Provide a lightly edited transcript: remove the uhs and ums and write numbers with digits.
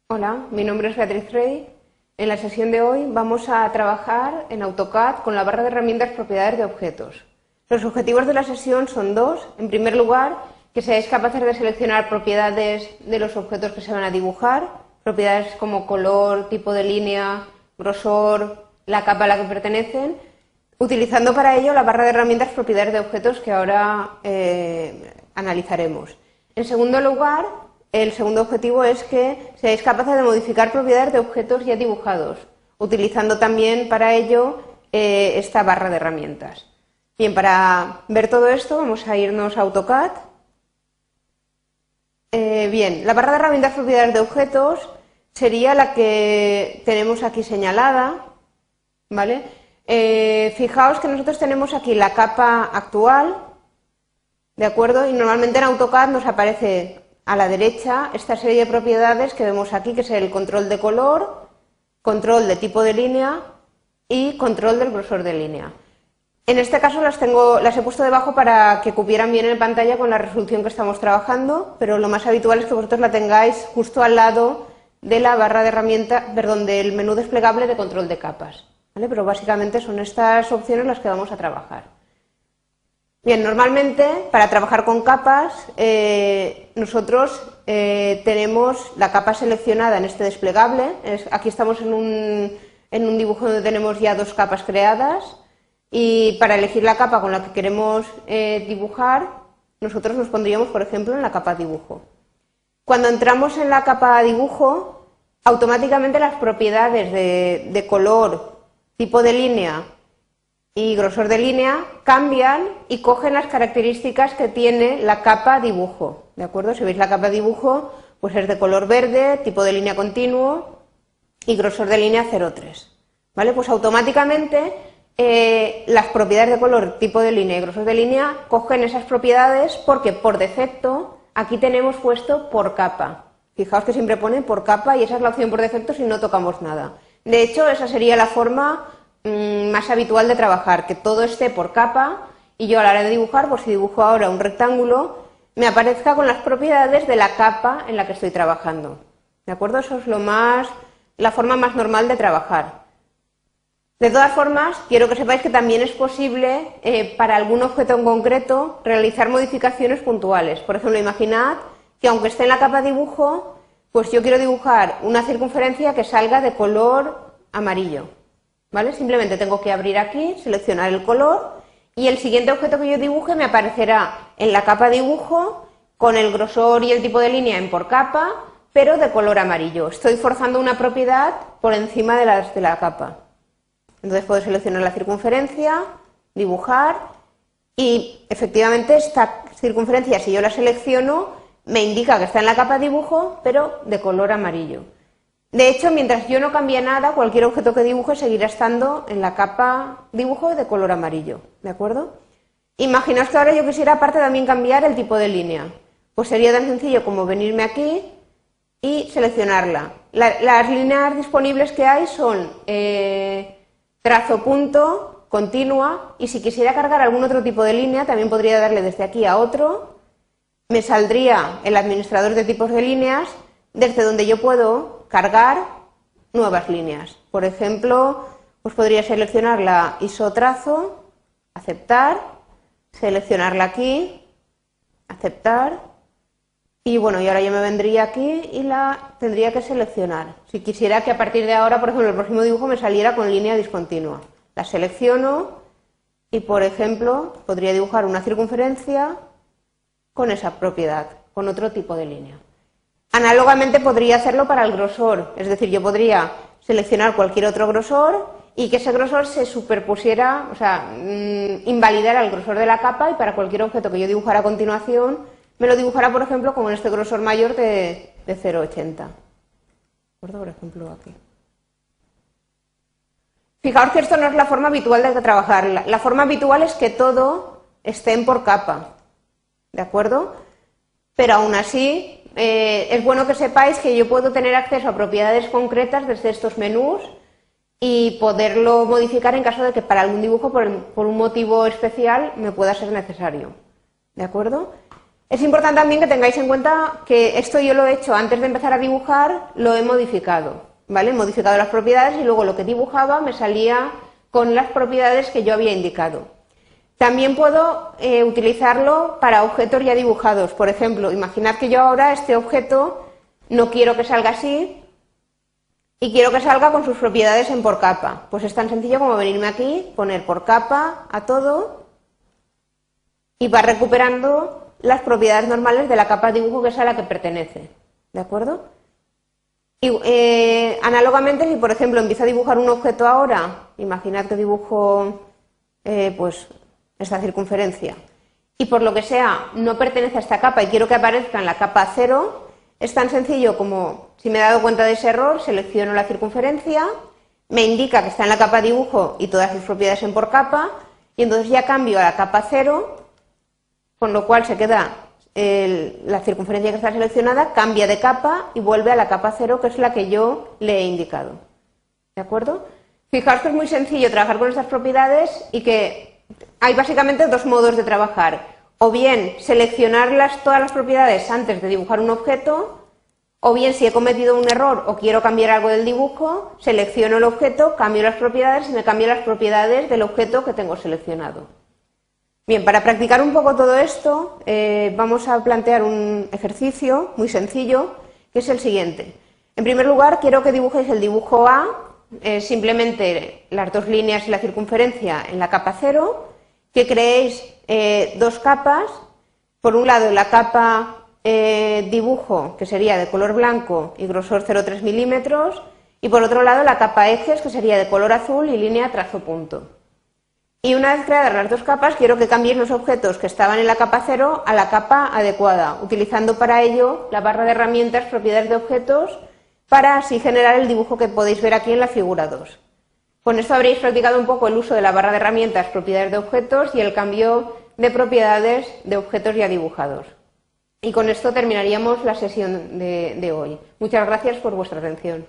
Hola, mi nombre es Beatriz Rey. En la sesión de hoy vamos a trabajar en AutoCAD con la barra de herramientas propiedades de objetos. Los objetivos de la sesión son dos. En primer lugar, que seáis capaces de seleccionar propiedades de los objetos que se van a dibujar, propiedades como color, tipo de línea, grosor, la capa a la que pertenecen, utilizando para ello la barra de herramientas propiedades de objetos que ahora analizaremos. En segundo lugar, el segundo objetivo es que seáis capaces de modificar propiedades de objetos ya dibujados, utilizando también para ello esta barra de herramientas. Bien, para ver todo esto vamos a irnos a AutoCAD. Bien, la barra de herramientas propiedades de objetos sería la que tenemos aquí señalada, ¿vale? Fijaos que nosotros tenemos aquí la capa actual, ¿de acuerdo? Y normalmente en AutoCAD nos aparece a la derecha esta serie de propiedades que vemos aquí, que es el control de color, control de tipo de línea y control del grosor de línea. En este caso las he puesto debajo para que cupieran bien en pantalla con la resolución que estamos trabajando, pero lo más habitual es que vosotros la tengáis justo al lado de la barra de herramientas, perdón, del menú desplegable de control de capas, ¿vale? Pero básicamente son estas opciones las que vamos a trabajar. Bien, normalmente para trabajar con capas nosotros tenemos la capa seleccionada en este desplegable. Aquí estamos en un dibujo donde tenemos ya dos capas creadas y para elegir la capa con la que queremos dibujar nosotros nos pondríamos, por ejemplo, en la capa dibujo. Cuando entramos en la capa dibujo, automáticamente las propiedades de color, tipo de línea y grosor de línea cambian y cogen las características que tiene la capa dibujo, ¿de acuerdo? Si veis la capa dibujo, pues es de color verde, tipo de línea continuo y grosor de línea 0,3, ¿vale? Pues automáticamente las propiedades de color, tipo de línea y grosor de línea cogen esas propiedades porque por defecto aquí tenemos puesto por capa. Fijaos que siempre pone por capa y esa es la opción por defecto si no tocamos nada. De hecho, esa sería la forma más habitual de trabajar, que todo esté por capa y yo a la hora de dibujar, pues si dibujo ahora un rectángulo, me aparezca con las propiedades de la capa en la que estoy trabajando, ¿de acuerdo? Eso es la forma más normal de trabajar. De todas formas, quiero que sepáis que también es posible para algún objeto en concreto realizar modificaciones puntuales. Por ejemplo, imaginad que aunque esté en la capa dibujo, pues yo quiero dibujar una circunferencia que salga de color amarillo, ¿vale? Simplemente tengo que abrir aquí, seleccionar el color y el siguiente objeto que yo dibuje me aparecerá en la capa dibujo con el grosor y el tipo de línea en por capa, pero de color amarillo. Estoy forzando una propiedad por encima de las de la capa. Entonces puedo seleccionar la circunferencia, dibujar y efectivamente esta circunferencia, si yo la selecciono, me indica que está en la capa dibujo, pero de color amarillo. De hecho, mientras yo no cambie nada, cualquier objeto que dibuje seguirá estando en la capa dibujo de color amarillo, ¿de acuerdo? Imaginaos que ahora yo quisiera aparte también cambiar el tipo de línea. Pues sería tan sencillo como venirme aquí y seleccionarla. Las líneas disponibles que hay son trazo punto, continua, y si quisiera cargar algún otro tipo de línea también podría darle desde aquí a otro. Me saldría el administrador de tipos de líneas desde donde yo puedo cargar nuevas líneas. Por ejemplo, pues podría seleccionar la isotrazo, aceptar, seleccionarla aquí, aceptar, y bueno, y ahora yo me vendría aquí y la tendría que seleccionar. Si quisiera que a partir de ahora, por ejemplo, el próximo dibujo me saliera con línea discontinua, la selecciono y, por ejemplo, podría dibujar una circunferencia con esa propiedad, con otro tipo de línea. Análogamente podría hacerlo para el grosor, es decir, yo podría seleccionar cualquier otro grosor y que ese grosor se superpusiera, o sea, invalidara el grosor de la capa, y para cualquier objeto que yo dibujara a continuación me lo dibujara, por ejemplo, con este grosor mayor de 0,80. Por ejemplo, aquí. Fijaos que esto no es la forma habitual de trabajar. La forma habitual es que todo esté en por capa, ¿de acuerdo? Pero aún así es bueno que sepáis que yo puedo tener acceso a propiedades concretas desde estos menús y poderlo modificar en caso de que para algún dibujo, por un motivo especial, me pueda ser necesario, ¿de acuerdo? Es importante también que tengáis en cuenta que esto yo lo he hecho antes de empezar a dibujar, lo he modificado, ¿vale? He modificado las propiedades y luego lo que dibujaba me salía con las propiedades que yo había indicado. También puedo utilizarlo para objetos ya dibujados. Por ejemplo, imaginad que yo ahora este objeto no quiero que salga así y quiero que salga con sus propiedades en por capa. Pues es tan sencillo como venirme aquí, poner por capa a todo y va recuperando las propiedades normales de la capa de dibujo que es a la que pertenece, ¿de acuerdo? Y, análogamente, si por ejemplo empiezo a dibujar un objeto ahora, imaginad que dibujo pues esta circunferencia y por lo que sea no pertenece a esta capa y quiero que aparezca en la capa 0, es tan sencillo como, si me he dado cuenta de ese error, selecciono la circunferencia, me indica que está en la capa dibujo y todas sus propiedades en por capa y entonces ya cambio a la capa 0, con lo cual se queda la circunferencia que está seleccionada, cambia de capa y vuelve a la capa 0, que es la que yo le he indicado. ¿De acuerdo? Fijaos que es muy sencillo trabajar con estas propiedades y que hay básicamente dos modos de trabajar. O bien seleccionar todas las propiedades antes de dibujar un objeto, o bien si he cometido un error o quiero cambiar algo del dibujo, selecciono el objeto, cambio las propiedades y me cambio las propiedades del objeto que tengo seleccionado. Bien, para practicar un poco todo esto, vamos a plantear un ejercicio muy sencillo, que es el siguiente. En primer lugar, quiero que dibujéis el dibujo A, simplemente las dos líneas y la circunferencia en la capa 0, que creéis dos capas, por un lado la capa dibujo, que sería de color blanco y grosor 0,3 milímetros, y por otro lado la capa ejes, que sería de color azul y línea trazo punto. Y una vez creadas las dos capas, quiero que cambiéis los objetos que estaban en la capa 0 a la capa adecuada, utilizando para ello la barra de herramientas propiedades de objetos, para así generar el dibujo que podéis ver aquí en la figura 2. Con esto habréis practicado un poco el uso de la barra de herramientas propiedades de objetos y el cambio de propiedades de objetos ya dibujados. Y con esto terminaríamos la sesión de hoy. Muchas gracias por vuestra atención.